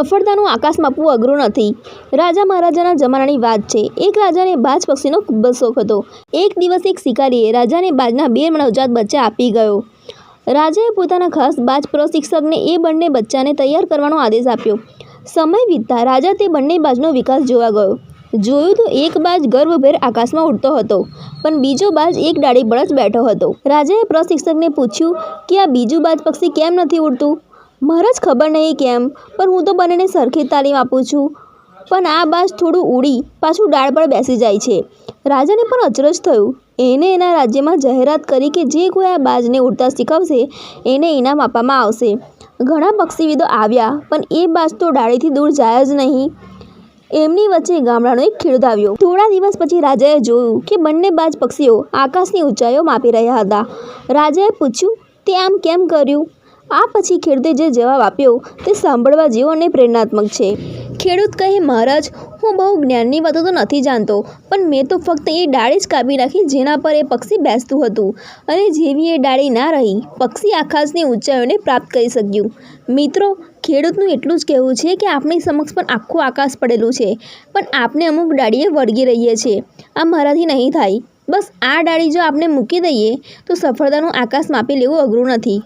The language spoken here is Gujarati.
સફળતાનું આકાશ માપવું અઘરું નથી. રાજા મહારાજાના જમાનાની વાત છે. એક રાજાને બાજ પક્ષીનો ખૂબ જ શોખ હતો. એક દિવસ એક શિકારીએ રાજાને બાજના 2 નવજાત બચ્ચા આપી ગયો. રાજાએ પોતાના ખાસ બાજ પ્રશિક્ષકને એ બંને બચ્ચાને તૈયાર કરવાનો આદેશ આપ્યો. સમય વીતતા રાજા તે બંને બાજનો વિકાસ જોવા ગયો. જોયું તો એક બાજ ગર્વભેર આકાશમાં ઉડતો હતો, પણ બીજો બાજ એક ડાળી પર જ બેઠો હતો. રાજાએ પ્રશિક્ષકને પૂછ્યું કે આ બીજું બાજ પક્ષી કેમ નથી ઉડતું? મહારાજ, ખબર નહીં કેમ, પણ હું તો બંનેને સરખી તાલીમ આપું છું, પણ આ બાજ થોડું ઉડી પાછું ડાળ પર બેસી જાય છે. રાજાને પણ અચરજ થયું. એને એના રાજ્યમાં જાહેરાત કરી કે જે કોઈ આ બાજને ઉડતા શીખવશે એને ઇનામ આપવામાં આવશે. ઘણા પક્ષીવિદો આવ્યા, પણ એ બાજ તો ડાળીથી દૂર જાય જ નહીં. એમની વચ્ચે ગામડાનો એક ખેડૂત આવ્યો. થોડા દિવસ પછી રાજાએ જોયું કે બંને બાજ પક્ષીઓ આકાશની ઊંચાઈઓ માપી રહ્યા હતા. રાજાએ પૂછ્યું, તે આમ કેમ કર્યું? આ પછી ખેડૂતે જે જવાબ આપ્યો તે સાંભળવા જેવો અને પ્રેરણાત્મક છે. ખેડૂત કહે, મહારાજ, હું બહુ જ્ઞાનની વાતો તો નથી જાણતો, પણ મેં તો ફક્ત એ ડાળી જ કાપી નાખી જેના પર એ પક્ષી બેસતું હતું, અને જેવી એ ડાળી ના રહી, પક્ષી આકાશની ઊંચાઈઓને પ્રાપ્ત કરી શક્યું. મિત્રો, ખેડૂતનું એટલું જ કહેવું છે કે આપણી સમક્ષ પણ આખું આકાશ પડેલું છે, પણ આપણે અમુક ડાળીએ વળગી રહીએ છીએ. આ મારાથી નહીં થાય. બસ આ ડાળી જો આપણે મૂકી દઈએ તો સફળતાનું આકાશ માપી લેવું અઘરું નથી.